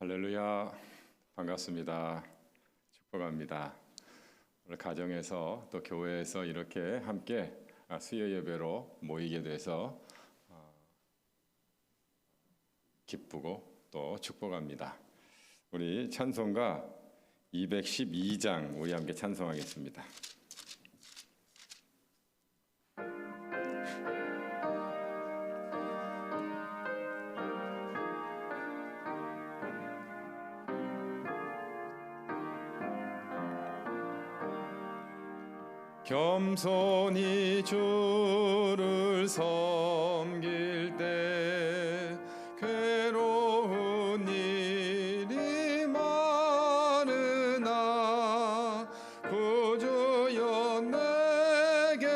할렐루야, 반갑습니다. 축복합니다. 오늘 가정에서 또 교회에서 이렇게 함께 수요 예배로 모이게 돼서 기쁘고 또 축복합니다. 우리 찬송가 212장 우리 함께 찬송하겠습니다. 겸손히 주를 섬길 때 괴로운 일이 많으나 구주여 내게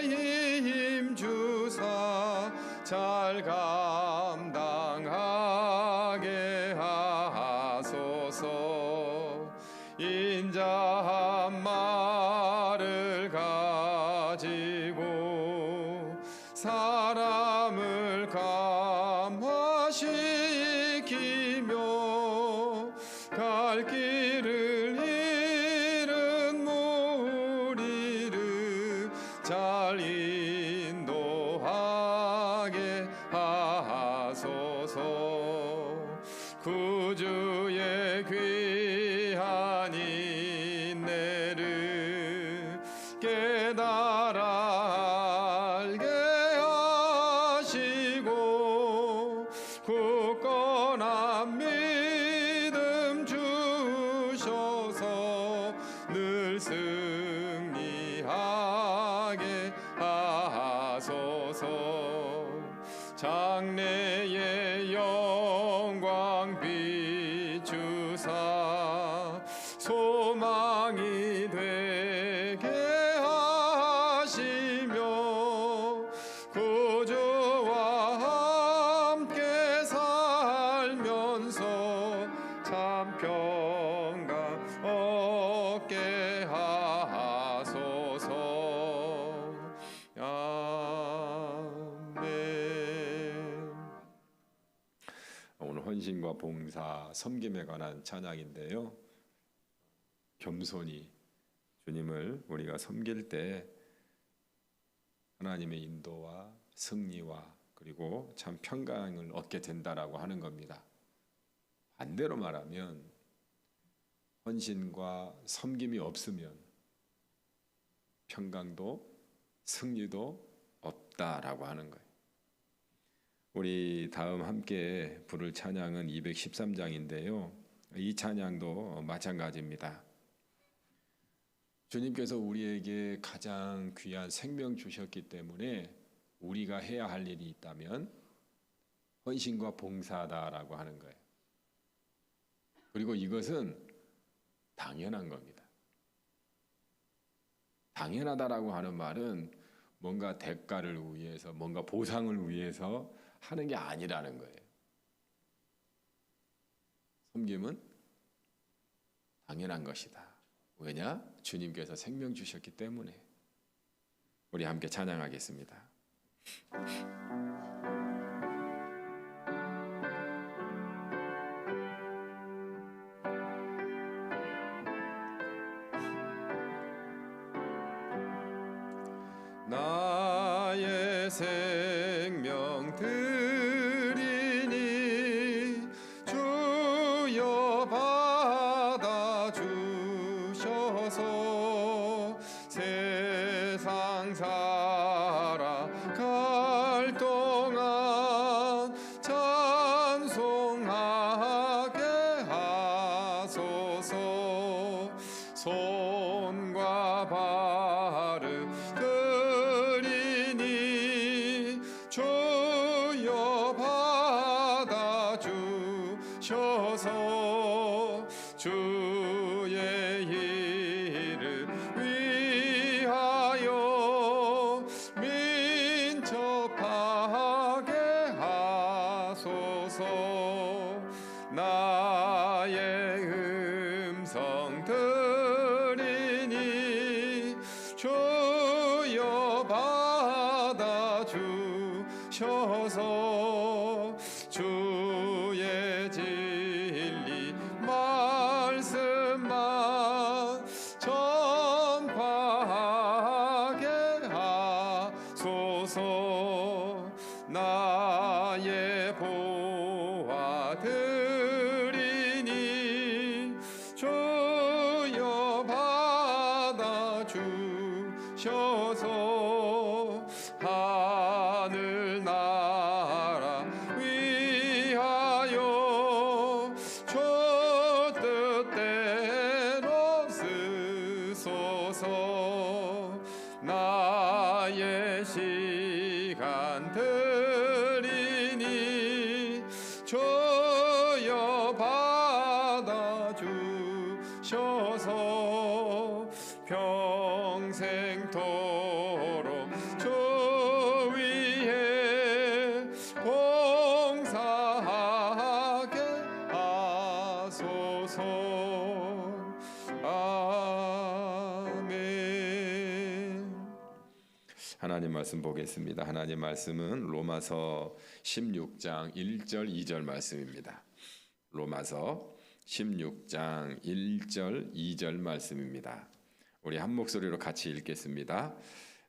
힘 주사 잘 감당하게 하소서. 인자한 말을 가지고 사람을 감화시키며 갈 길을 잃은 무리를 잘 인도하게 하소서. 구주의 귀한 인내를 깨달아 알게 하시고 굳건한 믿음 주셔서 늘 승리하게 하소서. 장래의 영광 비추사 소망이 되게 하시며 구주와 함께 살면서 참 평강 얻게 하소서. 오늘 헌신과 봉사, 섬김에 관한 찬양인데요. 겸손히 주님을 우리가 섬길 때 하나님의 인도와 승리와 그리고 참 평강을 얻게 된다라고 하는 겁니다. 반대로 말하면 헌신과 섬김이 없으면 평강도 승리도 없다라고 하는 거예요. 우리 다음 함께 부를 찬양은 213장인데요. 이 찬양도 마찬가지입니다. 주님께서 우리에게 가장 귀한 생명 주셨기 때문에 우리가 해야 할 일이 있다면 헌신과 봉사다라고 하는 거예요. 그리고 이것은 당연한 겁니다. 당연하다라고 하는 말은 뭔가 대가를 위해서, 뭔가 보상을 위해서 하는 게 아니라는 거예요. 섬김은 당연한 것이다. 왜냐? 주님께서 생명 주셨기 때문에. 우리 함께 찬양하겠습니다. 나의 생명 드리니 주여 받아 주셔서 세상 살아갈 동안 찬송하게 하소서. 손과 발을 주여 받아 주셔서 주의 일을 위하여 민첩하게 하소서. 나의 음성 들으니 주여 받아 주셔서 주의 진리 주소서. 나의 보아드리니 주여 받아주셔서. 하늘나라 위하여 주 뜻대로 쓰소서. 나의 시간 드리니 주여 받아주셔서. 평생토록 주 위에 봉사하게 하소서. 아멘. 하나님 말씀 보겠습니다. 하나님 말씀은 로마서 16장 1절 2절 말씀입니다. 로마서 16장 1절 2절 말씀입니다. 우리 한 목소리로 같이 읽겠습니다.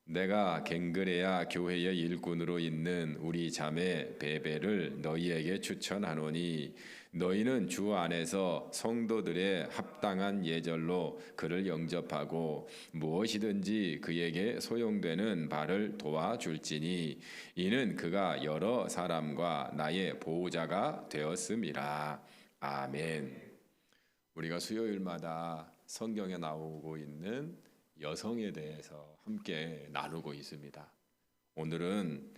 내가 갱그레아 교회의 일꾼으로 있는 우리 자매 베베를 너희에게 추천하노니 너희는 주 안에서 성도들의 합당한 예절로 그를 영접하고 무엇이든지 그에게 소용되는 바를 도와줄지니 이는 그가 여러 사람과 나의 보호자가 되었음이라. 아멘. 우리가 수요일마다 성경에 나오고 있는 여성에 대해서 함께 나누고 있습니다. 오늘은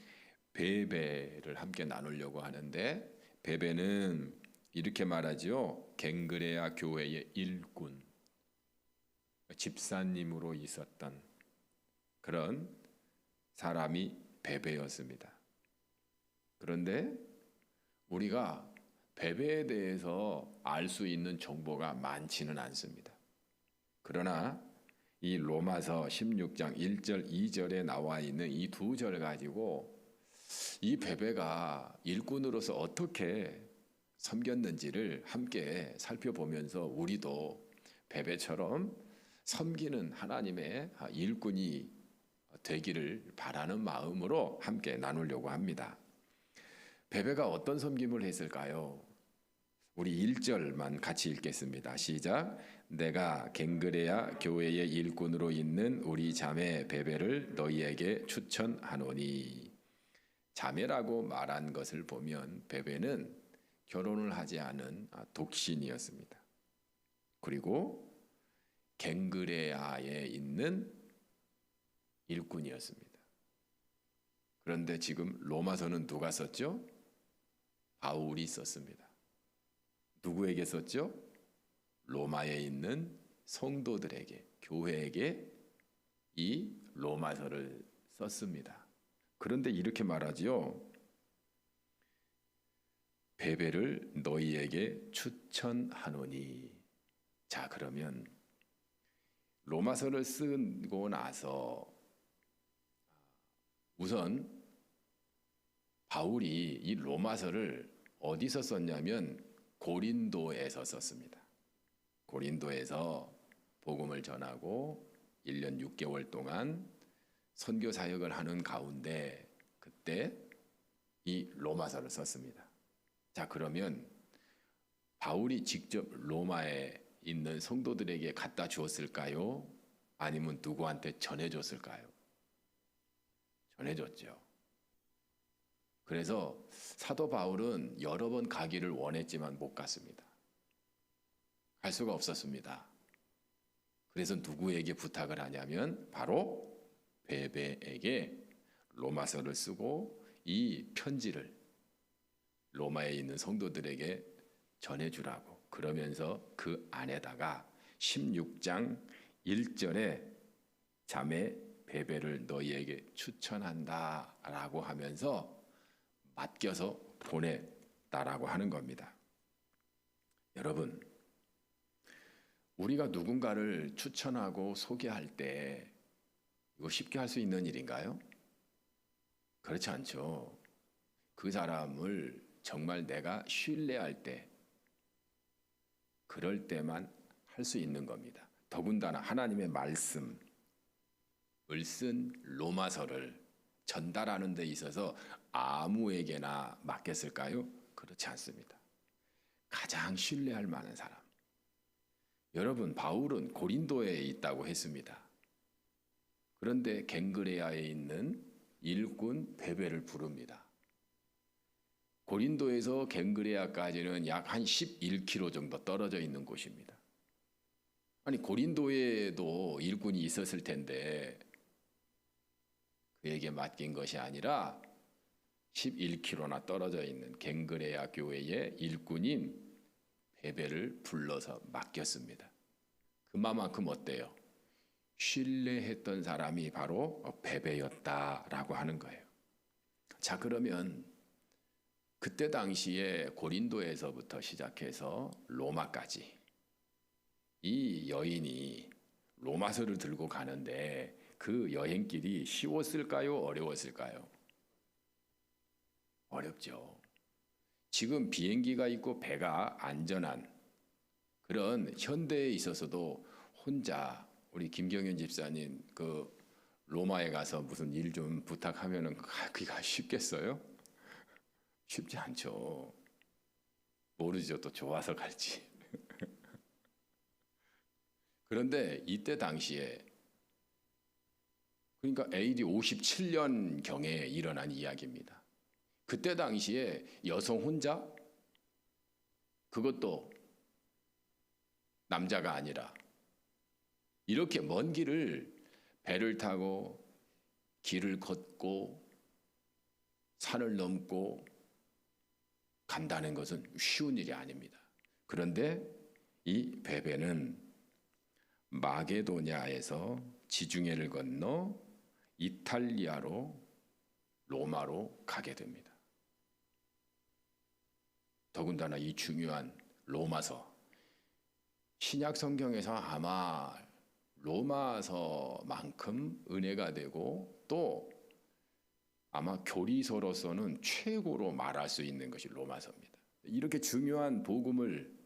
베베를 함께 나누려고 하는데, 베베는 이렇게 말하지요. 갱그레아 교회의 일꾼, 집사님으로 있었던 그런 사람이 베베였습니다. 그런데 우리가 베베에 대해서 알 수 있는 정보가 많지는 않습니다. 그러나 이 로마서 16장 1절 2절에 나와 있는 이 두 절 가지고 이 베베가 일꾼으로서 어떻게 섬겼는지를 함께 살펴보면서 우리도 베베처럼 섬기는 하나님의 일꾼이 되기를 바라는 마음으로 함께 나누려고 합니다. 베베가 어떤 섬김을 했을까요? 우리 1절만 같이 읽겠습니다. 시작. 내가 갱그레아 교회의 일꾼으로 있는 우리 자매 베베를 너희에게 추천하노니. 자매라고 말한 것을 보면 베베는 결혼을 하지 않은 독신이었습니다. 그리고 갱그레아에 있는 일꾼이었습니다. 그런데 지금 로마서는 누가 썼죠? 바울이 썼습니다. 누구에게 썼죠? 로마에 있는 성도들에게, 교회에게 이 로마서를 썼습니다. 그런데 이렇게 말하지요. 베베를 너희에게 추천하노니. 자, 그러면 로마서를 쓰고 나서 우선 바울이 이 로마서를 어디서 썼냐면 고린도에서 썼습니다. 고린도에서 복음을 전하고 1년 6개월 동안 선교 사역을 하는 가운데 그때 이 로마서를 썼습니다. 자, 그러면 바울이 직접 로마에 있는 성도들에게 갖다 주었을까요? 아니면 누구한테 전해줬을까요? 전해줬죠. 그래서 사도 바울은 여러 번 가기를 원했지만 못 갔습니다. 갈 수가 없었습니다. 그래서 누구에게 부탁을 하냐면 바로 베베에게 로마서를 쓰고 이 편지를 로마에 있는 성도들에게 전해주라고. 그러면서 그 안에다가 16장 1절에 자매 베베를 너희에게 추천한다 라고 하면서 맡겨서 보냈다라고 하는 겁니다. 여러분, 우리가 누군가를 추천하고 소개할 때 이거 쉽게 할 수 있는 일인가요? 그렇지 않죠. 그 사람을 정말 내가 신뢰할 때, 그럴 때만 할 수 있는 겁니다. 더군다나 하나님의 말씀을 쓴 로마서를 전달하는 데 있어서 아무에게나 맡겼을까요? 그렇지 않습니다. 가장 신뢰할 만한 사람. 여러분, 바울은 고린도에 있다고 했습니다. 그런데 갱그레아에 있는 일꾼 베베를 부릅니다. 고린도에서 갱그레아까지는 약 한 11km 정도 떨어져 있는 곳입니다. 아니, 고린도에도 일꾼이 있었을 텐데 그에게 맡긴 것이 아니라 11km나 떨어져 있는 갱그레아 교회의 일꾼인 베베를 불러서 맡겼습니다. 그만큼 어때요? 신뢰했던 사람이 바로 베베였다라고 하는 거예요. 자, 그러면 그때 당시에 고린도에서부터 시작해서 로마까지 이 여인이 로마서를 들고 가는데 그 여행길이 쉬웠을까요? 어려웠을까요? 어렵죠. 지금 비행기가 있고 배가 안전한 그런 현대에 있어서도 혼자 우리 김경현 집사님 그 로마에 가서 무슨 일 좀 부탁하면은 가기가 쉽겠어요? 쉽지 않죠. 모르죠. 또 좋아서 갈지. 그런데 이때 당시에 그러니까 AD 57년경에 일어난 이야기입니다. 그때 당시에 여성 혼자 그것도 남자가 아니라 이렇게 먼 길을 배를 타고 길을 걷고 산을 넘고 간다는 것은 쉬운 일이 아닙니다. 그런데 이 베베는 마게도냐에서 지중해를 건너 이탈리아로 로마로 가게 됩니다. 더군다나 이 중요한 로마서 신약 성경에서 아마 로마서만큼 은혜가 되고 또 아마 교리서로서는 최고로 말할 수 있는 것이 로마서입니다. 이렇게 중요한 복음을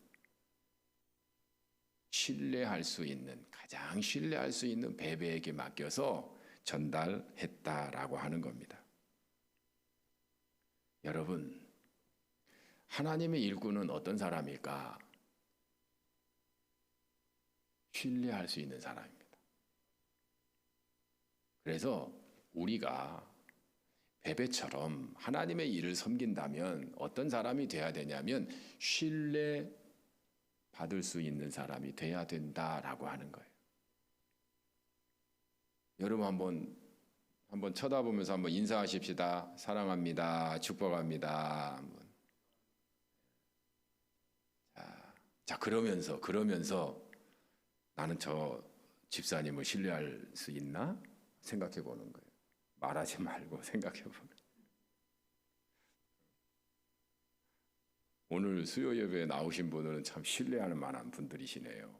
신뢰할 수 있는 가장 신뢰할 수 있는 베베에게 맡겨서 전달했다라고 하는 겁니다. 여러분, 하나님의 일꾼은 어떤 사람일까? 신뢰할 수 있는 사람입니다. 그래서 우리가 베베처럼 하나님의 일을 섬긴다면 어떤 사람이 돼야 되냐면 신뢰 받을 수 있는 사람이 돼야 된다라고 하는 거예요. 여러분 한번 쳐다보면서 한번 인사하십시다. 사랑합니다. 축복합니다. 자 그러면서 나는 저 집사님을 신뢰할 수 있나 생각해 보는 거예요. 말하지 말고 생각해 보는. 오늘 수요 예배에 나오신 분들은 참 신뢰할 만한 분들이시네요.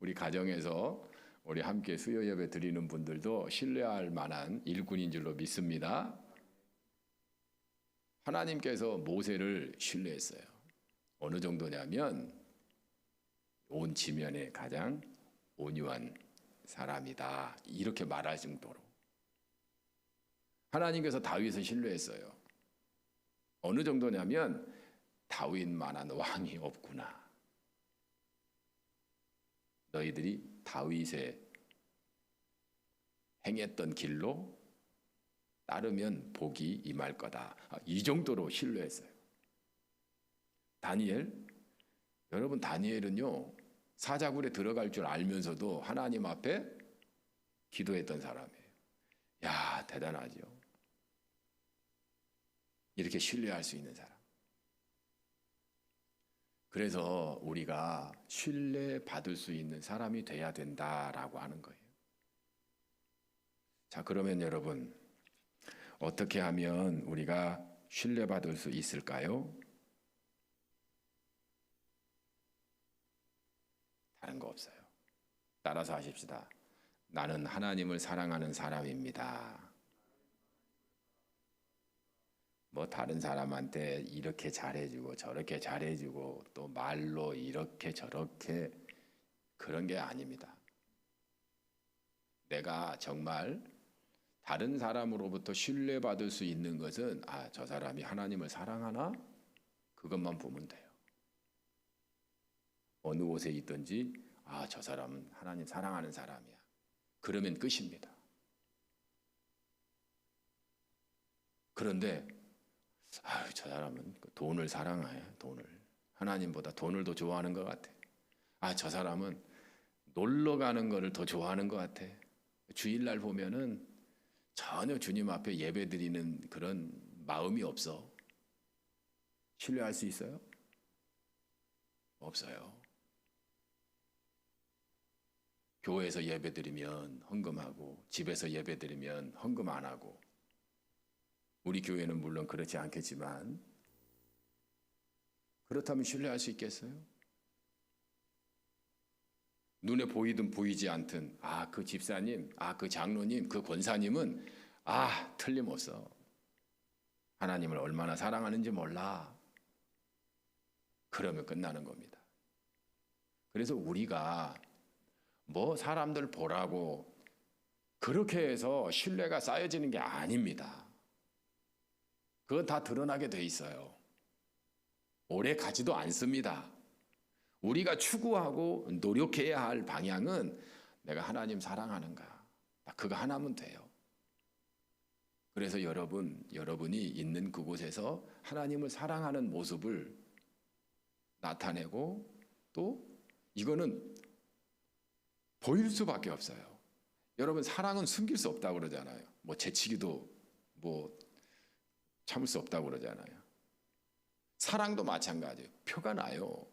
우리 가정에서 우리 함께 수요 예배 드리는 분들도 신뢰할 만한 일꾼인 줄로 믿습니다. 하나님께서 모세를 신뢰했어요. 어느 정도냐면 온 지면에 가장 온유한 사람이다 이렇게 말할 정도로 하나님께서 다윗을 신뢰했어요. 어느 정도냐면 다윗만한 왕이 없구나. 너희들이 다윗의 행했던 길로 따르면 복이 임할 거다. 이 정도로 신뢰했어요. 다니엘, 여러분 다니엘은요 사자굴에 들어갈 줄 알면서도 하나님 앞에 기도했던 사람이에요. 야, 대단하죠. 이렇게 신뢰할 수 있는 사람. 그래서 우리가 신뢰받을 수 있는 사람이 돼야 된다라고 하는 거예요. 자, 그러면 여러분 어떻게 하면 우리가 신뢰받을 수 있을까요? 다른 거 없어요. 따라서 하십시다. 나는 하나님을 사랑하는 사람입니다. 뭐 다른 사람한테 이렇게 잘해주고 저렇게 잘해주고 또 말로 이렇게 저렇게 그런 게 아닙니다. 내가 정말 다른 사람으로부터 신뢰받을 수 있는 것은 저 사람이 하나님을 사랑하나? 그것만 보면 돼요. 어느 곳에 있든지 저 사람은 하나님 사랑하는 사람이야. 그러면 끝입니다. 그런데 저 사람은 돈을 사랑해. 돈을. 하나님보다 돈을 더 좋아하는 것 같아. 저 사람은 놀러 가는 거를 더 좋아하는 것 같아. 주일날 보면은 전혀 주님 앞에 예배 드리는 그런 마음이 없어. 신뢰할 수 있어요? 없어요. 교회에서 예배 드리면 헌금하고 집에서 예배 드리면 헌금 안 하고, 우리 교회는 물론 그렇지 않겠지만 그렇다면 신뢰할 수 있겠어요? 눈에 보이든 보이지 않든 그 집사님, 그 장로님, 그 권사님은 틀림없어. 하나님을 얼마나 사랑하는지 몰라. 그러면 끝나는 겁니다. 그래서 우리가 사람들 보라고 그렇게 해서 신뢰가 쌓여지는 게 아닙니다. 그건 다 드러나게 돼 있어요. 오래 가지도 않습니다. 우리가 추구하고 노력해야 할 방향은 내가 하나님 사랑하는가, 그거 하나면 돼요. 그래서 여러분이 있는 그곳에서 하나님을 사랑하는 모습을 나타내고, 또 이거는 보일 수밖에 없어요. 여러분, 사랑은 숨길 수 없다고 그러잖아요. 재치기도 참을 수 없다고 그러잖아요. 사랑도 마찬가지예요. 표가 나요.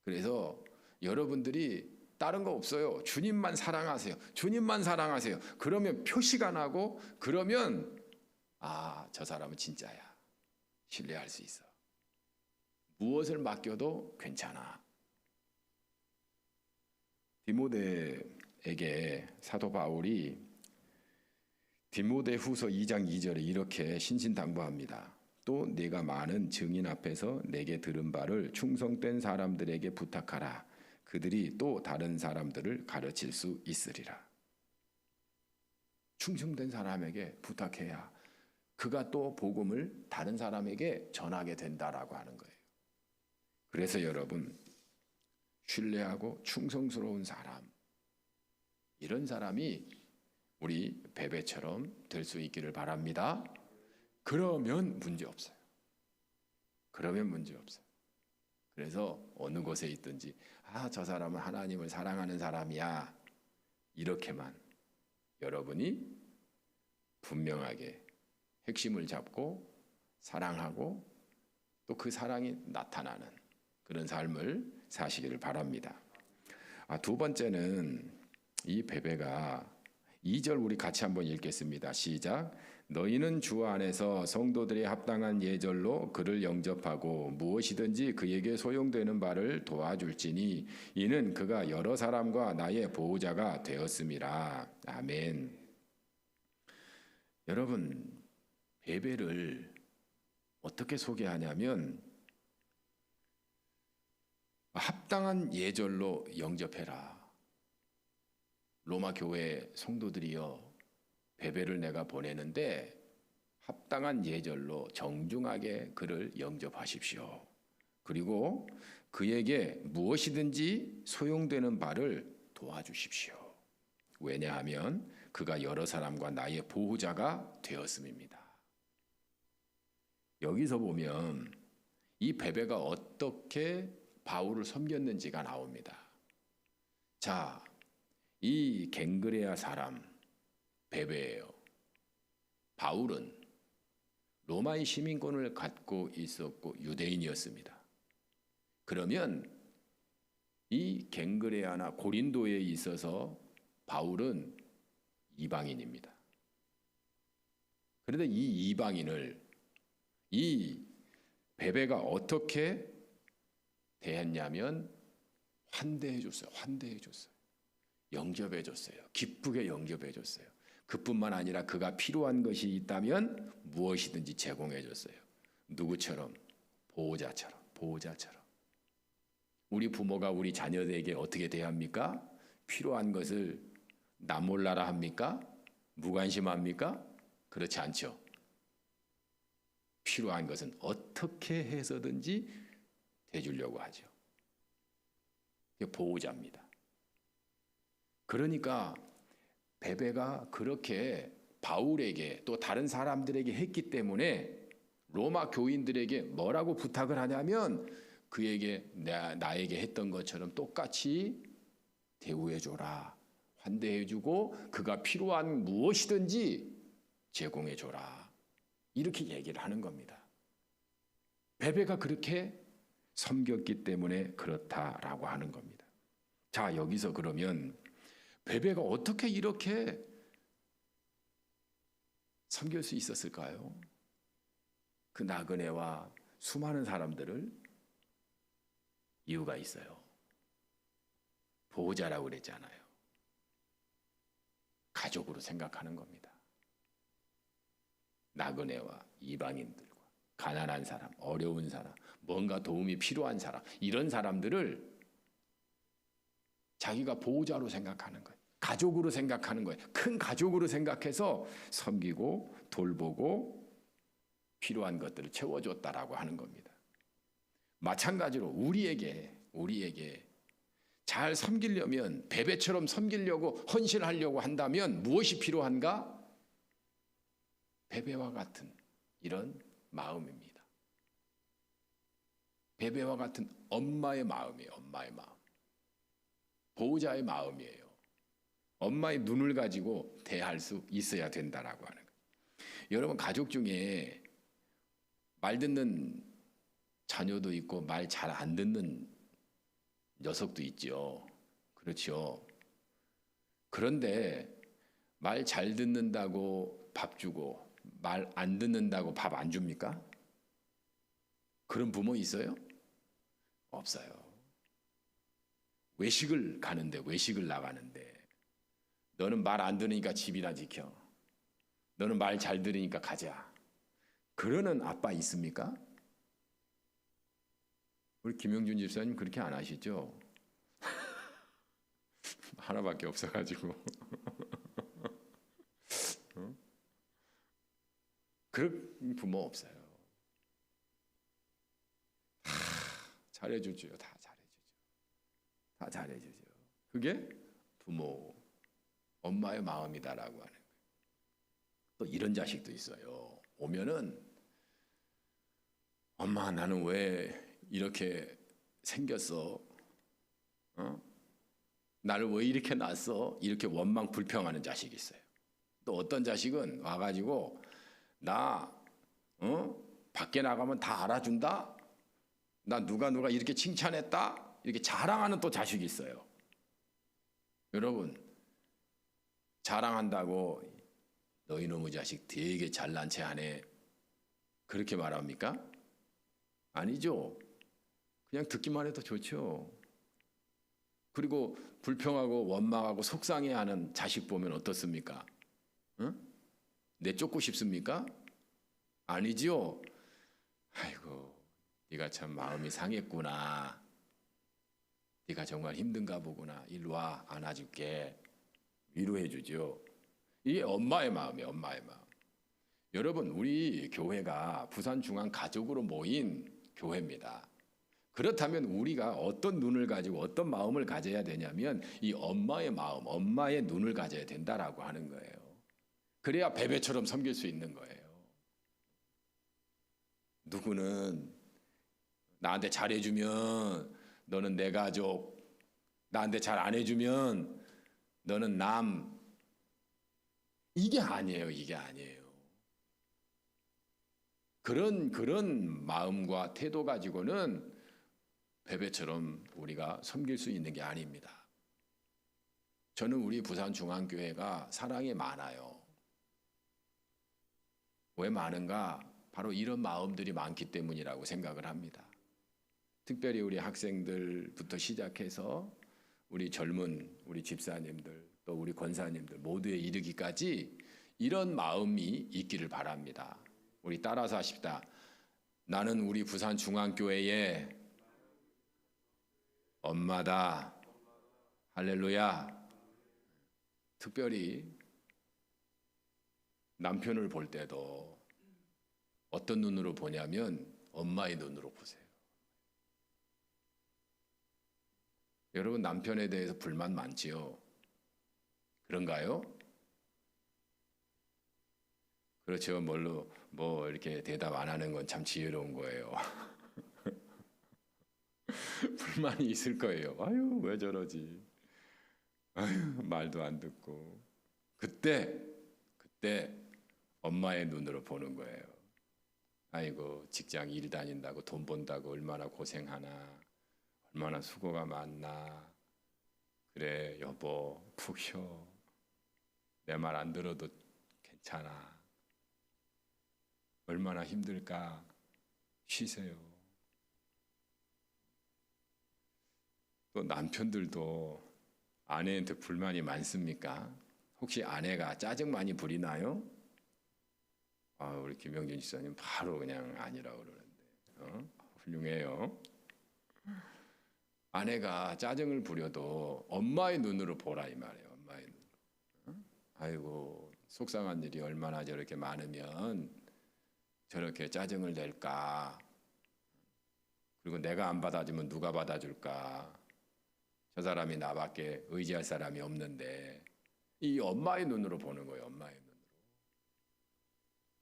그래서 여러분들이 다른 거 없어요. 주님만 사랑하세요. 주님만 사랑하세요. 그러면 표시가 나고, 그러면 저 사람은 진짜야. 신뢰할 수 있어. 무엇을 맡겨도 괜찮아. 디모데에게 사도 바울이 디모데후서 2장 2절에 이렇게 신신당부합니다. 또 네가 많은 증인 앞에서 내게 들은 바를 충성된 사람들에게 부탁하라. 그들이 또 다른 사람들을 가르칠 수 있으리라. 충성된 사람에게 부탁해야 그가 또 복음을 다른 사람에게 전하게 된다라고 하는 거예요. 그래서 여러분, 신뢰하고 충성스러운 사람, 이런 사람이 우리 베베처럼 될 수 있기를 바랍니다. 그러면 문제 없어요. 그래서 어느 곳에 있든지 저 사람은 하나님을 사랑하는 사람이야, 이렇게만 여러분이 분명하게 핵심을 잡고 사랑하고, 또 그 사랑이 나타나는 그런 삶을 사시기를 바랍니다. 두 번째는 이 베베가 2절 우리 같이 한번 읽겠습니다. 시작. 너희는 주 안에서 성도들의 합당한 예절로 그를 영접하고 무엇이든지 그에게 소용되는 바를 도와줄지니 이는 그가 여러 사람과 나의 보호자가 되었음이라. 아멘. 여러분, 베베를 어떻게 소개하냐면 합당한 예절로 영접해라. 로마 교회 성도들이여, 베베를 내가 보내는데 합당한 예절로 정중하게 그를 영접하십시오. 그리고 그에게 무엇이든지 소용되는 바를 도와주십시오. 왜냐하면 그가 여러 사람과 나의 보호자가 되었음입니다. 여기서 보면 이 베베가 어떻게 바울을 섬겼는지가 나옵니다. 자, 이 갱그레아 사람 베베예요. 바울은 로마의 시민권을 갖고 있었고 유대인이었습니다. 그러면 이 갱그레아나 고린도에 있어서 바울은 이방인입니다. 그런데 이 이방인을 이 베베가 어떻게 대했냐면 환대해줬어요. 영접해줬어요. 기쁘게 영접해줬어요. 그뿐만 아니라 그가 필요한 것이 있다면 무엇이든지 제공해줬어요. 누구처럼? 보호자처럼. 우리 부모가 우리 자녀에게 어떻게 대합니까? 필요한 것을 나 몰라라 합니까? 무관심합니까? 그렇지 않죠. 필요한 것은 어떻게 해서든지 대주려고 하죠. 그게 보호자입니다. 그러니까 베베가 그렇게 바울에게 또 다른 사람들에게 했기 때문에 로마 교인들에게 뭐라고 부탁을 하냐면 그에게 나에게 했던 것처럼 똑같이 대우해줘라. 환대해주고 그가 필요한 무엇이든지 제공해줘라. 이렇게 얘기를 하는 겁니다. 베베가 그렇게 섬겼기 때문에 그렇다라고 하는 겁니다. 자, 여기서 그러면 베베가 어떻게 이렇게 섬길 수 있었을까요? 그 나그네와 수많은 사람들을 이유가 있어요. 보호자라고 그랬잖아요. 가족으로 생각하는 겁니다. 나그네와 이방인들과 가난한 사람, 어려운 사람, 뭔가 도움이 필요한 사람, 이런 사람들을 자기가 보호자로 생각하는 거예요. 가족으로 생각하는 거예요. 큰 가족으로 생각해서 섬기고 돌보고 필요한 것들을 채워줬다라고 하는 겁니다. 마찬가지로 우리에게 잘 섬기려면 베베처럼 섬기려고 헌신하려고 한다면 무엇이 필요한가? 베베와 같은 이런 마음입니다. 베베와 같은 엄마의 마음이에요. 엄마의 마음. 보호자의 마음이에요. 엄마의 눈을 가지고 대할 수 있어야 된다라고 하는 거예요. 여러분 가족 중에 말 듣는 자녀도 있고 말 잘 안 듣는 녀석도 있죠. 그렇죠. 그런데 말 잘 듣는다고 밥 주고 말 안 듣는다고 밥 안 줍니까? 그런 부모 있어요? 없어요. 외식을 가는데 외식을 나가는데 너는 말 안 들으니까 집이나 지켜. 너는 말 잘 들으니까 가자. 그러는 아빠 있습니까? 우리 김영준 집사님 그렇게 안 하시죠? 하나밖에 없어가지고 그런 부모 없어요. 다 잘해주죠. 다 잘해주죠. 다 잘해주죠. 그게 부모, 엄마의 마음이다라고 하는 거예요. 또 이런 자식도 있어요. 오면은 엄마 나는 왜 이렇게 생겼어? 나를 왜 이렇게 낳았어? 이렇게 원망 불평하는 자식이 있어요. 또 어떤 자식은 와가지고 나 밖에 나가면 다 알아준다? 나 누가 이렇게 칭찬했다? 이렇게 자랑하는 또 자식이 있어요. 여러분 자랑한다고 너희 놈의 자식 되게 잘난 체 하네 그렇게 말합니까? 아니죠. 그냥 듣기만 해도 좋죠. 그리고 불평하고 원망하고 속상해하는 자식 보면 어떻습니까? 내쫓고 싶습니까? 아니죠. 아이고 네가 참 마음이 상했구나. 네가 정말 힘든가 보구나. 일로 와 안아줄게. 위로해 주죠. 이게 엄마의 마음이에요. 엄마의 마음. 여러분 우리 교회가 부산중앙가족으로 모인 교회입니다. 그렇다면 우리가 어떤 눈을 가지고 어떤 마음을 가져야 되냐면 이 엄마의 마음, 엄마의 눈을 가져야 된다라고 하는 거예요. 그래야 베베처럼 섬길 수 있는 거예요. 누구는 나한테 잘해주면 너는 내 가족, 나한테 잘 안 해주면 너는 남. 이게 아니에요. 이게 아니에요. 그런 마음과 태도 가지고는 베베처럼 우리가 섬길 수 있는 게 아닙니다. 저는 우리 부산중앙교회가 사랑이 많아요. 왜 많은가? 바로 이런 마음들이 많기 때문이라고 생각을 합니다. 특별히 우리 학생들부터 시작해서 우리 젊은 우리 집사님들 또 우리 권사님들 모두에 이르기까지 이런 마음이 있기를 바랍니다. 우리 따라서 하십시다. 나는 우리 부산중앙교회의 엄마다. 할렐루야. 특별히 남편을 볼 때도 어떤 눈으로 보냐면 엄마의 눈으로 보세요. 여러분 남편에 대해서 불만 많지요? 그런가요? 그렇죠. 뭐 이렇게 대답 안 하는 건 참 지혜로운 거예요. 불만이 있을 거예요. 아유, 왜 저러지? 아유, 말도 안 듣고. 그때 엄마의 눈으로 보는 거예요. 아이고, 직장 일 다닌다고 돈 번다고 얼마나 고생하나. 얼마나 수고가 많나. 그래, 여보, 푹 쉬어. 내 말 안 들어도 괜찮아. 얼마나 힘들까. 쉬세요. 또 남편들도 아내한테 불만이 많습니까? 혹시 아내가 짜증 많이 부리나요? 우리 김영진 지사님 바로 그냥 아니라고 그러는데 훌륭해요. 아내가 짜증을 부려도 엄마의 눈으로 보라 이 말이에요. 엄마의 눈. 아이고 속상한 일이 얼마나 저렇게 많으면 저렇게 짜증을 낼까. 그리고 내가 안 받아주면 누가 받아줄까. 저 사람이 나밖에 의지할 사람이 없는데 이 엄마의 눈으로 보는 거예요. 엄마의 눈으로.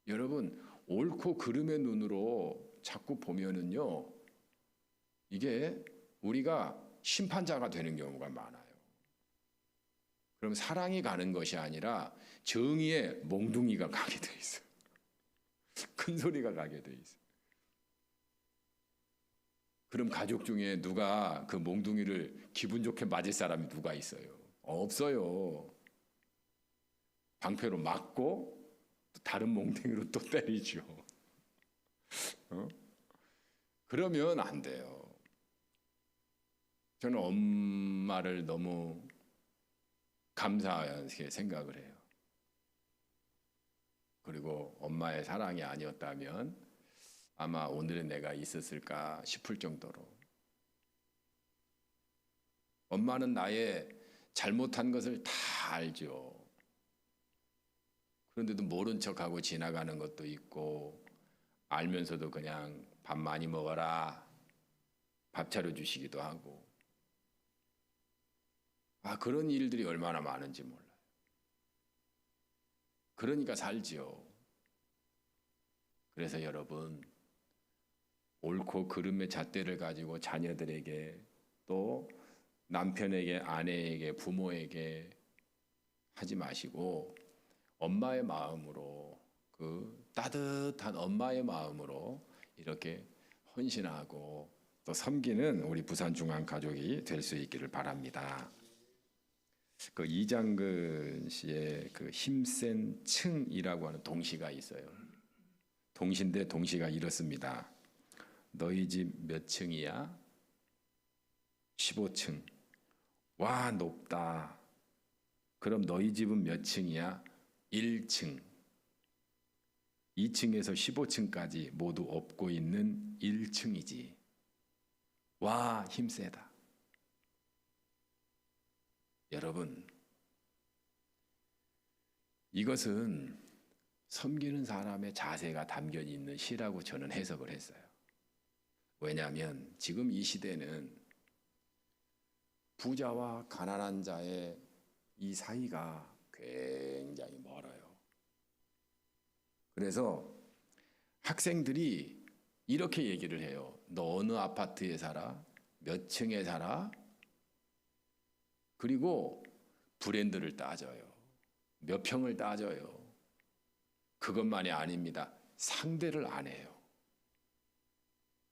여러분 옳고 그름의 눈으로 자꾸 보면은요. 이게 우리가 심판자가 되는 경우가 많아요. 그럼 사랑이 가는 것이 아니라 정의의 몽둥이가 가게 돼 있어요. 큰 소리가 가게 돼 있어요. 그럼 가족 중에 누가 그 몽둥이를 기분 좋게 맞을 사람이 누가 있어요? 없어요. 방패로 맞고 또 다른 몽둥이로 또 때리죠. 그러면 안 돼요. 저는 엄마를 너무 감사하게 생각을 해요. 그리고 엄마의 사랑이 아니었다면 아마 오늘의 내가 있었을까 싶을 정도로 엄마는 나의 잘못한 것을 다 알죠. 그런데도 모른 척하고 지나가는 것도 있고 알면서도 그냥 밥 많이 먹어라 밥 차려주시기도 하고 그런 일들이 얼마나 많은지 몰라요. 그러니까 살지요. 그래서 여러분 옳고 그름의 잣대를 가지고 자녀들에게 또 남편에게 아내에게 부모에게 하지 마시고 엄마의 마음으로 그 따뜻한 엄마의 마음으로 이렇게 헌신하고 또 섬기는 우리 부산중앙 가족이 될 수 있기를 바랍니다. 그 이장근 씨의 그 힘센 층이라고 하는 동시가 있어요. 동시인데 동시가 이렇습니다. 너희 집 몇 층이야? 15층. 와, 높다. 그럼 너희 집은 몇 층이야? 1층. 2층에서 15층까지 모두 업고 있는 1층이지. 와, 힘세다. 여러분, 이것은 섬기는 사람의 자세가 담겨 있는 시라고 저는 해석을 했어요. 왜냐하면 지금 이 시대는 부자와 가난한 자의 이 사이가 굉장히 멀어요. 그래서 학생들이 이렇게 얘기를 해요. 너 어느 아파트에 살아? 몇 층에 살아? 그리고 브랜드를 따져요. 몇 평을 따져요. 그것만이 아닙니다. 상대를 안 해요.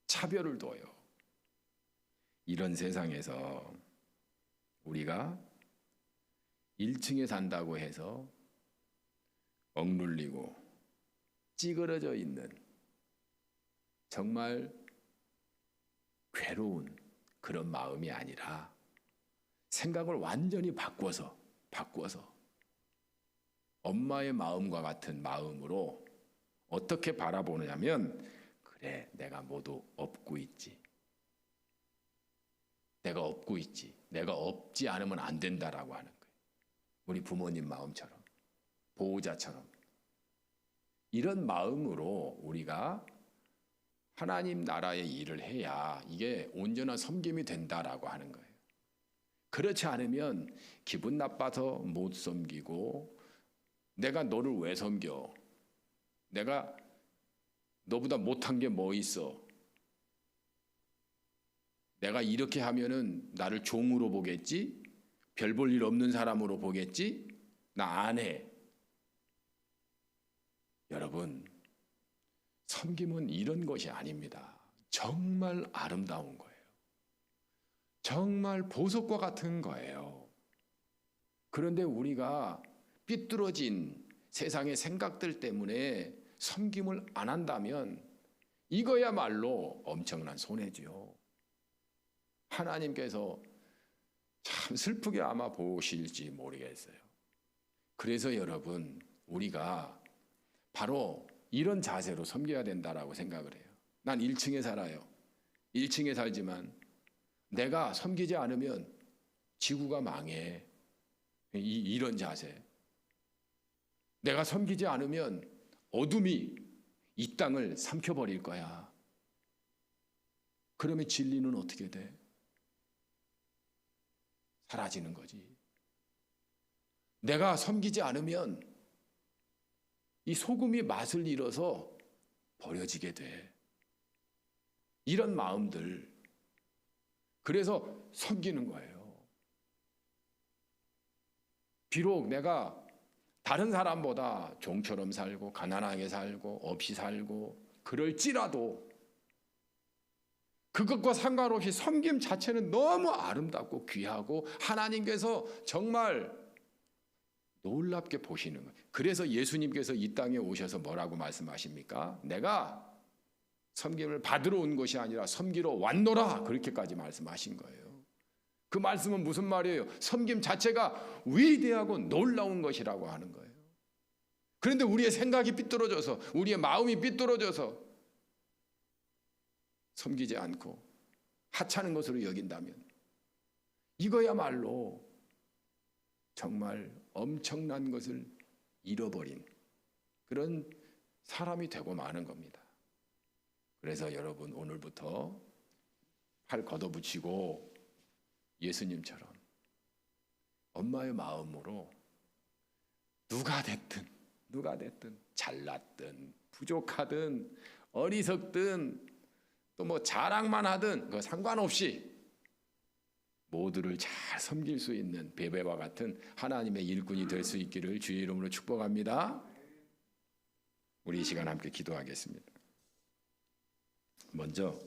차별을 둬요. 이런 세상에서 우리가 1층에 산다고 해서 억눌리고 찌그러져 있는 정말 괴로운 그런 마음이 아니라 생각을 완전히 바꿔서 엄마의 마음과 같은 마음으로 어떻게 바라보느냐면 그래, 내가 모두 업고 있지. 내가 업고 있지. 내가 업지 않으면 안 된다라고 하는 거예요. 우리 부모님 마음처럼, 보호자처럼. 이런 마음으로 우리가 하나님 나라의 일을 해야 이게 온전한 섬김이 된다라고 하는 거예요. 그렇지 않으면 기분 나빠서 못 섬기고, 내가 너를 왜 섬겨? 내가 너보다 못한 게 뭐 있어? 내가 이렇게 하면은 나를 종으로 보겠지? 별 볼 일 없는 사람으로 보겠지? 나 안 해. 여러분, 섬김은 이런 것이 아닙니다. 정말 아름다운 거예요. 정말 보석과 같은 거예요. 그런데 우리가 삐뚤어진 세상의 생각들 때문에 섬김을 안 한다면 이거야말로 엄청난 손해죠. 하나님께서 참 슬프게 아마 보실지 모르겠어요. 그래서 여러분, 우리가 바로 이런 자세로 섬겨야 된다라고 생각을 해요. 난 1층에 살아요. 1층에 살지만 내가 섬기지 않으면 지구가 망해. 이런 자세. 내가 섬기지 않으면 어둠이 이 땅을 삼켜버릴 거야. 그러면 진리는 어떻게 돼? 사라지는 거지. 내가 섬기지 않으면 이 소금이 맛을 잃어서 버려지게 돼. 이런 마음들. 그래서 섬기는 거예요. 비록 내가 다른 사람보다 종처럼 살고 가난하게 살고 없이 살고 그럴지라도 그것과 상관없이 섬김 자체는 너무 아름답고 귀하고 하나님께서 정말 놀랍게 보시는 거예요. 그래서 예수님께서 이 땅에 오셔서 뭐라고 말씀하십니까? 내가 섬김을 받으러 온 것이 아니라 섬기러 왔노라, 그렇게까지 말씀하신 거예요. 그 말씀은 무슨 말이에요? 섬김 자체가 위대하고 놀라운 것이라고 하는 거예요. 그런데 우리의 생각이 삐뚤어져서, 우리의 마음이 삐뚤어져서 섬기지 않고 하찮은 것으로 여긴다면 이거야말로 정말 엄청난 것을 잃어버린 그런 사람이 되고 마는 겁니다. 그래서 여러분, 오늘부터 팔 걷어붙이고 예수님처럼 엄마의 마음으로 누가 됐든 잘났든 부족하든 어리석든 또 뭐 자랑만 하든 그 상관없이 모두를 잘 섬길 수 있는 베베와 같은 하나님의 일꾼이 될 수 있기를 주의 이름으로 축복합니다. 우리 이 시간 함께 기도하겠습니다. 먼저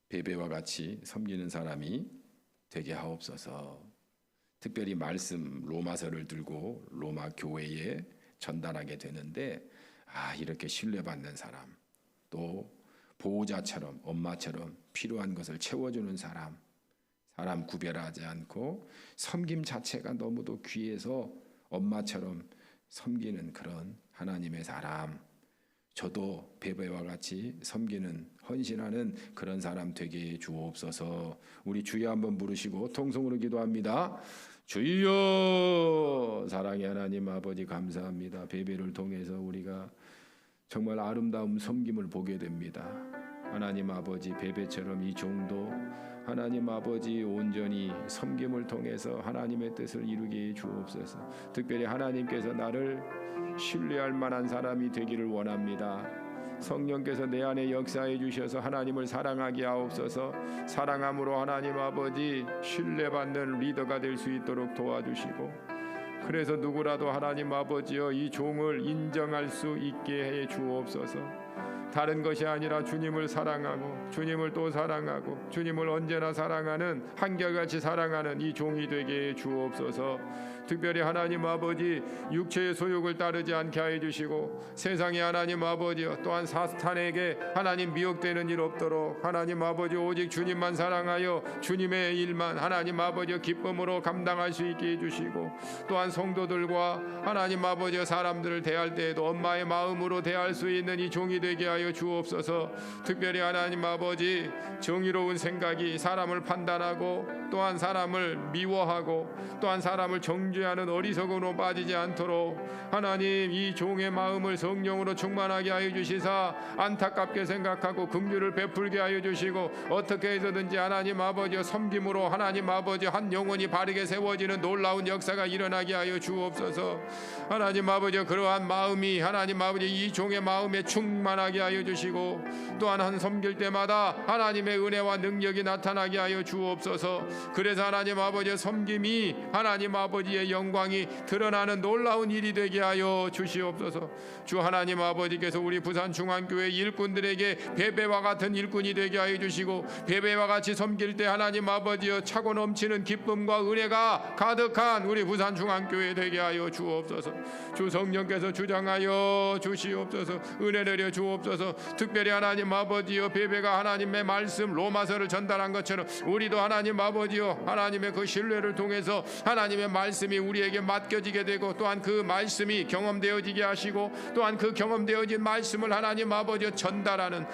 베베와 같이 섬기는 사람이 되게 하옵소서. 특별히 말씀 로마서를 들고 로마 교회에 전달하게 되는데, 이렇게 신뢰받는 사람, 또 보호자처럼 엄마처럼 필요한 것을 채워주는 사람 구별하지 않고 섬김 자체가 너무도 귀해서 엄마처럼 섬기는 그런 하나님의 사람, 저도 베베와 같이 섬기는 헌신하는 그런 사람 되게 주옵소서. 우리 주여 한번 부르시고 통성으로 기도합니다. 주여, 사랑의 하나님 아버지 감사합니다. 베베를 통해서 우리가 정말 아름다운 섬김을 보게 됩니다. 하나님 아버지, 베베처럼 이 종도 하나님 아버지 온전히 섬김을 통해서 하나님의 뜻을 이루게 주옵소서. 특별히 하나님께서 나를 신뢰할 만한 사람이 되기를 원합니다. 성령께서 내 안에 역사해 주셔서 하나님을 사랑하게 하옵소서. 사랑함으로 하나님 아버지 신뢰받는 리더가 될 수 있도록 도와주시고, 그래서 누구라도 하나님 아버지여 이 종을 인정할 수 있게 해 주옵소서. 다른 것이 아니라 주님을 사랑하고 주님을 또 사랑하고 주님을 언제나 사랑하는, 한결같이 사랑하는 이 종이 되게 해 주옵소서. 특별히 하나님 아버지 육체의 소욕을 따르지 않게 해 주시고, 세상의 하나님 아버지여 또한 사탄에게 하나님 미혹되는 일 없도록 하나님 아버지 오직 주님만 사랑하여 주님의 일만 하나님 아버지여 기쁨으로 감당할 수 있게 해 주시고, 또한 성도들과 하나님 아버지여 사람들을 대할 때에도 엄마의 마음으로 대할 수 있는 이 종이 되게 하여 주옵소서. 특별히 하나님 아버지 정의로운 생각이 사람을 판단하고 또한 사람을 미워하고 또한 사람을 정죄하는 어리석음으로 빠지지 않도록 하나님 이 종의 마음을 성령으로 충만하게 하여 주시사 안타깝게 생각하고 긍휼을 베풀게 하여 주시고 어떻게 해서든지 하나님 아버지 섬김으로 하나님 아버지 한 영혼이 바르게 세워지는 놀라운 역사가 일어나게 하여 주옵소서. 하나님 아버지 그러한 마음이 하나님 아버지 이 종의 마음에 충만하게 하여 주시고 또한 한 섬길 때마다 하나님의 은혜와 능력이 나타나게 하여 주옵소서. 그래서 하나님 아버지 섬김이 하나님 아버지의 영광이 드러나는 놀라운 일이 되게 하여 주시옵소서. 주 하나님 아버지께서 우리 부산중앙교회 일꾼들에게 베베와 같은 일꾼이 되게 하여 주시고 베베와 같이 섬길 때 하나님 아버지여 차고 넘치는 기쁨과 은혜가 가득한 우리 부산중앙교회 되게 하여 주옵소서. 주 성령께서 주장하여 주시옵소서. 은혜 내려 주옵소서. 특별히 하나님 아버지여 베베가 하나님의 말씀 로마서를 전달한 것처럼 우리도 하나님 아버지여 하나님의 그 신뢰를 통해서 하나님의 말씀이 우리에게 맡겨지게 되고 또한 그 말씀이 경험되어지게 하시고 또한 그 경험되어진 말씀을 하나님 아버지여 전하는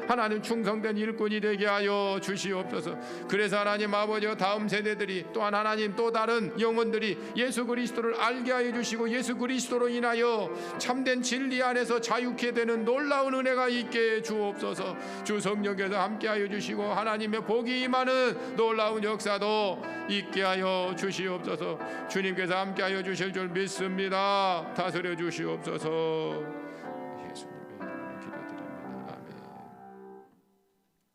하나님 충성된 일꾼이 되게 하여 주시옵소서. 그래서 하나님 아버지여 다음 세대들이 또한 하나님 또 다른 영혼들이 예수 그리스도를 알게 하여 주시고 예수 그리스도로 인하여 참된 진리 안에서 자유케 되는 놀라운 은혜가 있게 주옵소서. 주 성령께서 함께하여 주시고 하나님의 복이 임하는 놀라운 역사도 있게 하여 주시옵소서. 주님께서 함께하여 주실 줄 믿습니다. 다스려 주시옵소서. 예수님의 이름으로 기도드립니다.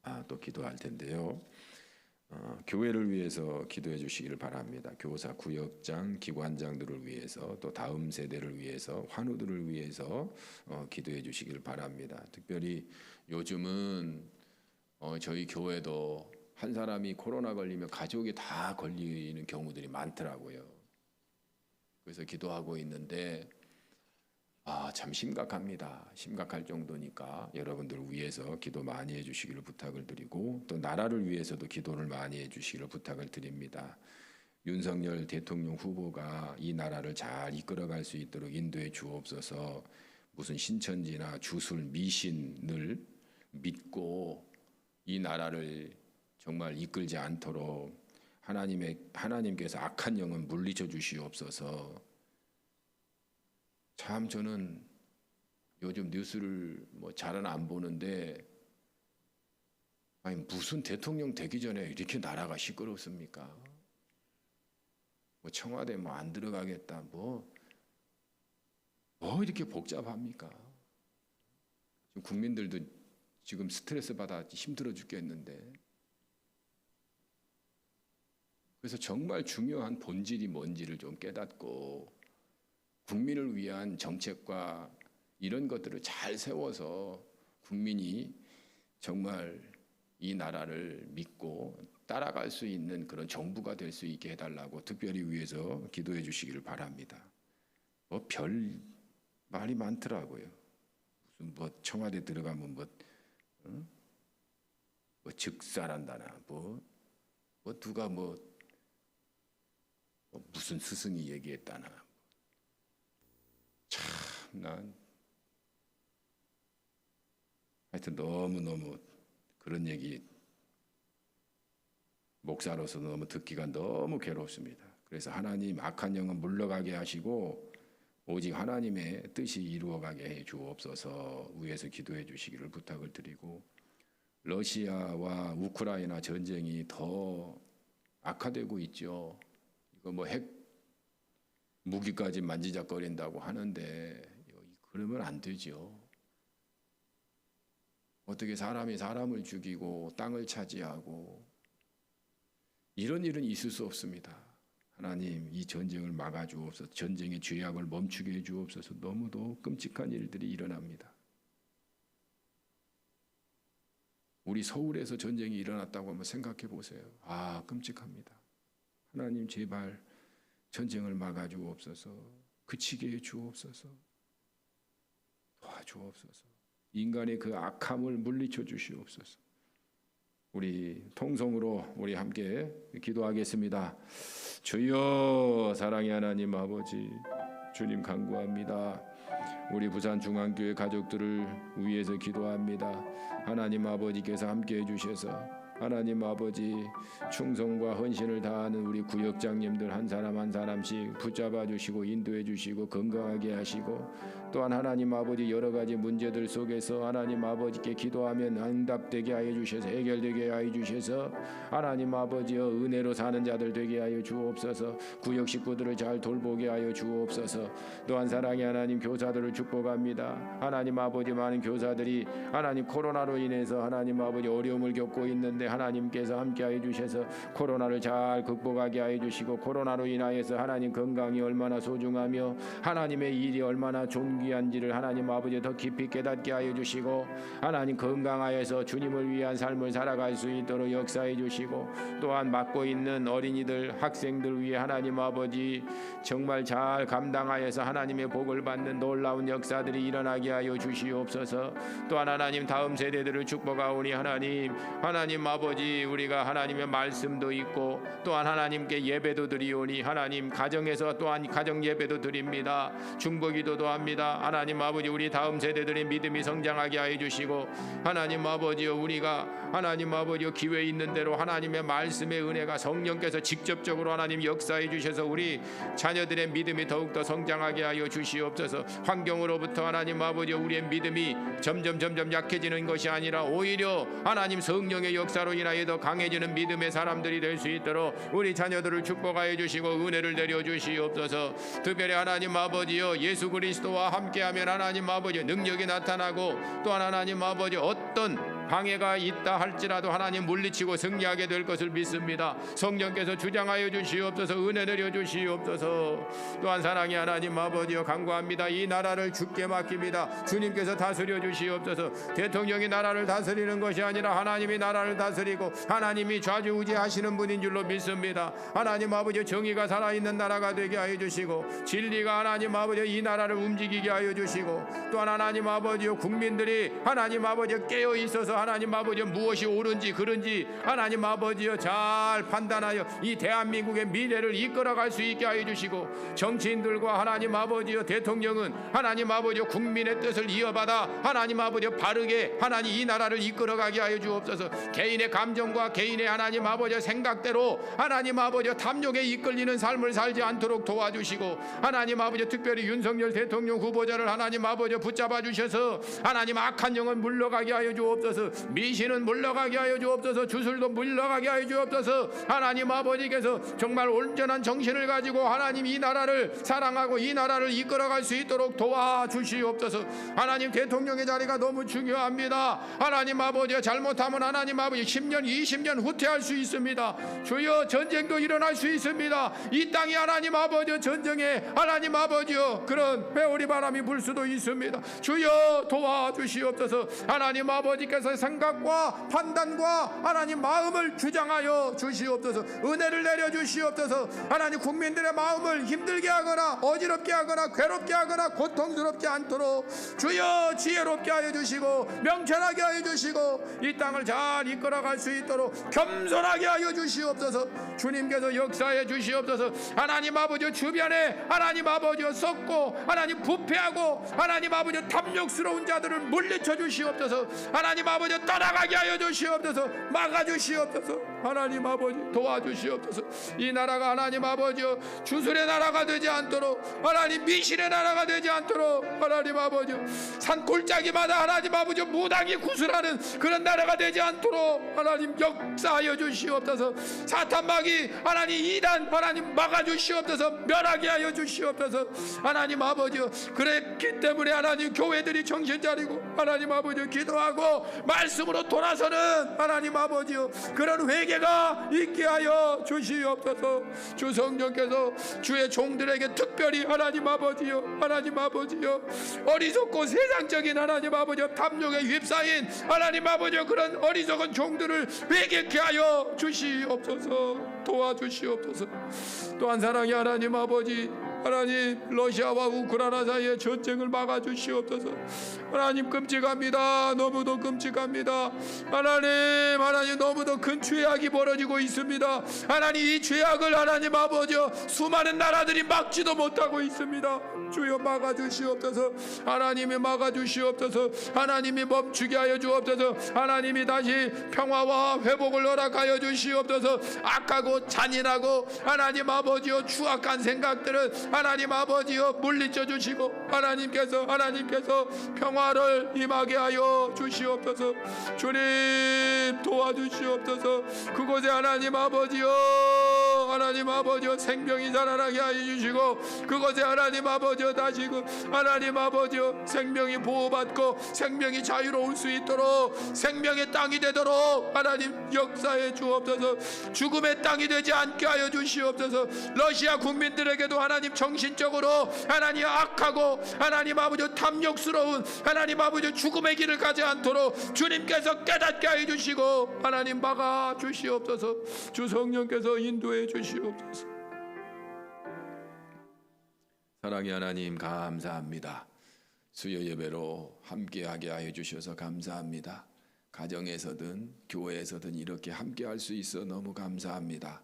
아멘. 또 기도할 텐데요. 교회를 위해서 기도해 주시기를 바랍니다. 교사, 구역장, 기관장들을 위해서 또 다음 세대를 위해서 환우들을 위해서 기도해 주시기를 바랍니다. 특별히 요즘은 저희 교회도 한 사람이 코로나 걸리면 가족이 다 걸리는 경우들이 많더라고요. 그래서 기도하고 있는데 참 심각합니다. 심각할 정도니까 여러분들을 위해서 기도 많이 해주시기를 부탁을 드리고 또 나라를 위해서도 기도를 많이 해주시기를 부탁을 드립니다. 윤석열 대통령 후보가 이 나라를 잘 이끌어갈 수 있도록 인도해 주옵소서. 무슨 신천지나 주술 미신을 믿고 이 나라를 정말 이끌지 않도록 하나님께서 악한 영은 물리쳐 주시옵소서. 참 저는 요즘 뉴스를 잘은 안 보는데 무슨 대통령 되기 전에 이렇게 나라가 시끄럽습니까? 청와대 안 들어가겠다 이렇게 복잡합니까? 국민들도 지금 스트레스 받아 힘들어 죽겠는데 그래서 정말 중요한 본질이 뭔지를 좀 깨닫고 국민을 위한 정책과 이런 것들을 잘 세워서 국민이 정말 이 나라를 믿고 따라갈 수 있는 그런 정부가 될 수 있게 해달라고 특별히 위해서 기도해 주시기를 바랍니다. 별 말이 많더라고요. 무슨 청와대 들어가면 즉사란다나 누가 무슨 스승이 얘기했다나 난 하여튼 너무 그런 얘기 목사로서 너무 듣기가 너무 괴롭습니다. 그래서 하나님 악한 영은 물러가게 하시고 오직 하나님의 뜻이 이루어가게 해 주옵소서. 위에서 기도해 주시기를 부탁을 드리고 러시아와 우크라이나 전쟁이 더 악화되고 있죠. 이거 핵 무기까지 만지작거린다고 하는데 그러면 안 되죠. 어떻게 사람이 사람을 죽이고 땅을 차지하고 이런 일은 있을 수 없습니다. 하나님 이 전쟁을 막아주옵소서. 전쟁의 죄악을 멈추게 해주옵소서. 너무도 끔찍한 일들이 일어납니다. 우리 서울에서 전쟁이 일어났다고 한번 생각해 보세요. 끔찍합니다. 하나님 제발 전쟁을 막아주옵소서. 그치게 해주옵소서. 도와주옵소서. 인간의 그 악함을 물리쳐 주시옵소서. 우리 통성으로 우리 함께 기도하겠습니다. 주여 사랑의 하나님 아버지, 주님 간구합니다. 우리 부산중앙교회 가족들을 위해서 기도합니다. 하나님 아버지께서 함께 해주셔서 하나님 아버지 충성과 헌신을 다하는 우리 구역장님들 한 사람 한 사람씩 붙잡아 주시고 인도해 주시고 건강하게 하시고, 또한 하나님 아버지 여러 가지 문제들 속에서 하나님 아버지께 기도하면 응답되게 하여 주셔서 해결되게 하여 주셔서 하나님 아버지여 은혜로 사는 자들 되게 하여 주옵소서. 구역 식구들을 잘 돌보게 하여 주옵소서. 또한 사랑의 하나님 교사들을 축복합니다. 하나님 아버지 많은 교사들이 하나님 코로나로 인해서 하나님 아버지 어려움을 겪고 있는데 하나님께서 함께하여 주셔서 코로나를 잘 극복하게 하여 주시고, 코로나로 인하여서 하나님 건강이 얼마나 소중하며 하나님의 일이 얼마나 존귀한지를 하나님 아버지 더 깊이 깨닫게 하여 주시고, 하나님 건강하여서 주님을 위한 삶을 살아갈 수 있도록 역사해 주시고, 또한 맡고 있는 어린이들 학생들 위해 하나님 아버지 정말 잘 감당하여서 하나님의 복을 받는 놀라운 역사들이 일어나게 하여 주시옵소서. 또한 하나님 다음 세대들을 축복하오니 하나님 아버지 우리가 하나님의 말씀도 있고 또한 하나님께 예배도 드리오니 하나님 가정에서 또한 가정 예배도 드립니다. 중보기도도 합니다. 하나님 아버지 우리 다음 세대들의 믿음이 성장하게 하여 주시고, 하나님 아버지요 우리가 하나님 아버지요 기회 있는 대로 하나님의 말씀의 은혜가 성령께서 직접적으로 하나님 역사해 주셔서 우리 자녀들의 믿음이 더욱더 성장하게 하여 주시옵소서. 환경으로부터 하나님 아버지요 우리의 믿음이 점점 약해지는 것이 아니라 오히려 하나님 성령의 역사로 인하여 더 강해지는 믿음의 사람들이 될 수 있도록 우리 자녀들을 축복하여 주시고 은혜를 내려 주시옵소서. 특별히 하나님 아버지요 예수 그리스도와 함께하면 하나님 아버지 능력이 나타나고, 또한 하나님 아버지 어떤 방해가 있다 할지라도 하나님 물리치고 승리하게 될 것을 믿습니다. 성령께서 주장하여 주시옵소서. 은혜 내려 주시옵소서. 또한 사랑의 하나님 아버지여 간구합니다. 이 나라를 주께 맡깁니다. 주님께서 다스려 주시옵소서. 대통령이 나라를 다스리는 것이 아니라 하나님이 나라를 다스리고 하나님이 좌지우지하시는 분인 줄로 믿습니다. 하나님 아버지 정의가 살아있는 나라가 되게 하여 주시고, 진리가 하나님 아버지 이 나라를 움직이게 하여 주시고, 또한 하나님 아버지여 국민들이 하나님 아버지 깨어 있어서 하나님 아버지 무엇이 옳은지 그른지 하나님 아버지여 잘 판단하여 이 대한민국의 미래를 이끌어갈 수 있게 하여 주시고, 정치인들과 하나님 아버지여 대통령은 하나님 아버지여 국민의 뜻을 이어받아 하나님 아버지여 바르게 하나님 이 나라를 이끌어가게 하여 주옵소서. 개인의 감정과 개인의 하나님 아버지여 생각대로 하나님 아버지여 탐욕에 이끌리는 삶을 살지 않도록 도와주시고, 하나님 아버지 특별히 윤석열 대통령 후보자를 하나님 아버지 붙잡아 주셔서 하나님 악한 영은 물러가게 하여 주옵소서. 미신은 물러가게 하여 주옵소서. 주술도 물러가게 하여 주옵소서. 하나님 아버지께서 정말 온전한 정신을 가지고 하나님 이 나라를 사랑하고 이 나라를 이끌어갈 수 있도록 도와주시옵소서. 하나님 대통령의 자리가 너무 중요합니다. 하나님 아버지 잘못하면 하나님 아버지 10년 20년 후퇴할 수 있습니다. 주여 전쟁도 일어날 수 있습니다. 이 땅이 하나님 아버지 전쟁에 하나님 아버지여 그런 회오리 바람이 불 수도 있습니다. 주여 도와주시옵소서. 하나님 아버지께서 생각과 판단과 하나님 마음을 주장하여 주시옵소서. 은혜를 내려 주시옵소서. 하나님 국민들의 마음을 힘들게 하거나 어지럽게 하거나 괴롭게 하거나 고통스럽지 않도록 주여 지혜롭게 하여 주시고 명철하게 하여 주시고 이 땅을 잘 이끌어갈 수 있도록 겸손하게 하여 주시옵소서. 주님께서 역사해 주시옵소서. 하나님 아버지 주변에 하나님 아버지 썩고 하나님 부패하고 하나님 아버지 탐욕스러운 자들을 물리쳐 주시옵소서. 하나님 아버지 떠나가게 하여 주시옵소서. 막아 주시옵소서. 하나님 아버지 도와주시옵소서. 이 나라가 하나님 아버지 주술의 나라가 되지 않도록, 하나님 미신의 나라가 되지 않도록, 하나님 아버지 산골짜기마다 하나님 아버지 무당이 구슬하는 그런 나라가 되지 않도록 하나님 역사하여 주시옵소서. 사탄마귀 하나님 이단 하나님 막아 주시옵소서. 멸하게 하여 주시옵소서. 하나님 아버지 그랬기 때문에 하나님 교회들이 정신 차리고 하나님 아버지 기도하고 말씀으로 돌아서는 하나님 아버지요 그런 회개가 있게 하여 주시옵소서. 주 성령께서 주의 종들에게 특별히 하나님 아버지요 어리석고 세상적인 하나님 아버지요 탐욕에 휩싸인 하나님 아버지요 그런 어리석은 종들을 회개케 하여 주시옵소서. 도와주시옵소서. 또한 사랑의 하나님 아버지 하나님 러시아와 우크라이나 사이의 전쟁을 막아주시옵소서. 하나님 끔찍합니다. 너무도 끔찍합니다. 하나님 너무도 큰 죄악이 벌어지고 있습니다. 하나님 이 죄악을 하나님 아버지 수많은 나라들이 막지도 못하고 있습니다. 주여 막아주시옵소서. 하나님이 막아주시옵소서. 하나님이 멈추게 하여 주옵소서. 하나님이 다시 평화와 회복을 허락하여 주시옵소서. 악하고 잔인하고 하나님 아버지여 추악한 생각들은 하나님 아버지여 물리쳐 주시고 하나님께서 평화를 임하게 하여 주시옵소서. 주님 도와주시옵소서. 그곳에 하나님 아버지여 생명이 살아나게 하여 주시고 그곳에 하나님 아버지여 다시금 하나님 아버지여 생명이 보호받고 생명이 자유로울 수 있도록 생명의 땅이 되도록 하나님 역사해 주옵소서. 죽음의 땅이 되지 않게 하여 주시옵소서. 러시아 국민들에게도 하나님 정신적으로 하나님 악하고 하나님 아버지 탐욕스러운 하나님 아버지 죽음의 길을 가지 않도록 주님께서 깨닫게 하여 주시고 하나님 막아 주시옵소서. 주 성령께서 인도해 주시옵소서. 사랑의 하나님 감사합니다. 수요 예배로 함께하게 하여 주셔서 감사합니다. 가정에서든 교회에서든 이렇게 함께할 수 있어 너무 감사합니다.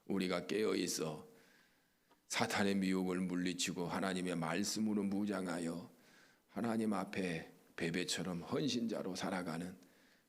우리가 깨어 있어 사탄의 미혹을 물리치고 하나님의 말씀으로 무장하여 하나님 앞에 베베처럼 헌신자로 살아가는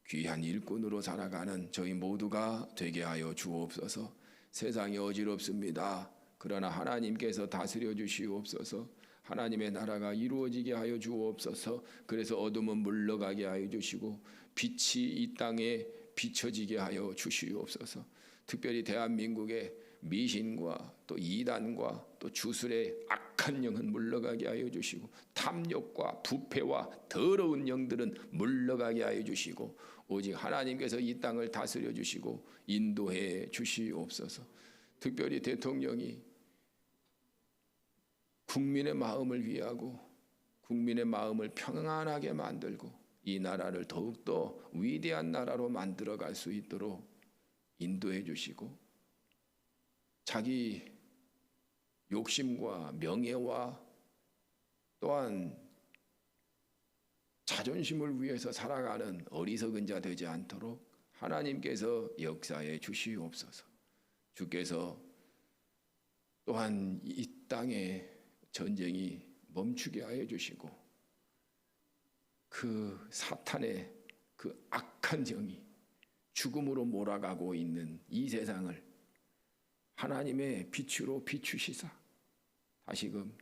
귀한 일꾼으로 살아가는 저희 모두가 되게 하여 주옵소서. 세상이 어지럽습니다. 그러나 하나님께서 다스려 주시옵소서. 하나님의 나라가 이루어지게 하여 주옵소서. 그래서 어둠은 물러가게 하여 주시고 빛이 이 땅에 비춰지게 하여 주시옵소서. 특별히 대한민국의 미신과 또 이단과 또 주술의 악한 영은 물러가게 하여 주시고 탐욕과 부패와 더러운 영들은 물러가게 하여 주시고 오직 하나님께서 이 땅을 다스려 주시고 인도해 주시옵소서. 특별히 대통령이 국민의 마음을 위하고 국민의 마음을 평안하게 만들고 이 나라를 더욱더 위대한 나라로 만들어갈 수 있도록 인도해 주시고 자기 욕심과 명예와 또한 자존심을 위해서 살아가는 어리석은 자 되지 않도록 하나님께서 역사해 주시옵소서. 주께서 또한 이 땅에 전쟁이 멈추게 하여 주시고 그 사탄의 그 악한 정이 죽음으로 몰아가고 있는 이 세상을 하나님의 빛으로 비추시사 다시금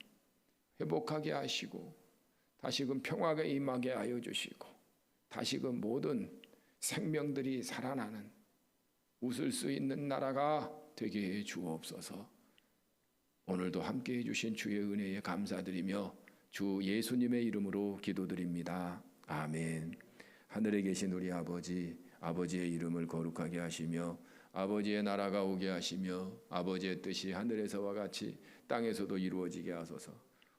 회복하게 하시고 다시금 평화가 임하게 하여 주시고 다시금 모든 생명들이 살아나는 웃을 수 있는 나라가 되게 해 주옵소서. 오늘도 함께해 주신 주의 은혜에 감사드리며 주 예수님의 이름으로 기도드립니다. 아멘. 하늘에 계신 우리 아버지, 아버지의 이름을 거룩하게 하시며 아버지의 나라가 오게 하시며 아버지의 뜻이 하늘에서와 같이 땅에서도 이루어지게 하소서.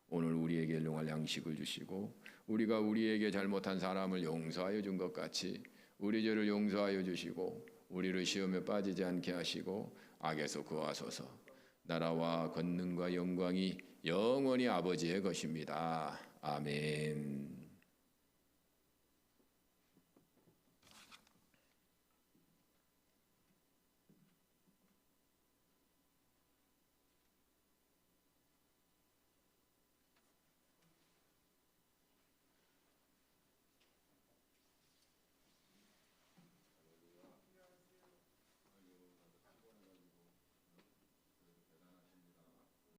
오늘 우리에게 일용할 양식을 주시고 우리가 우리에게 잘못한 사람을 용서하여 준 것 같이 우리 죄를 용서하여 주시고 우리를 시험에 빠지지 않게 하시고 악에서 구하소서. 나라와 권능과 영광이 영원히 아버지의 것입니다. 아멘.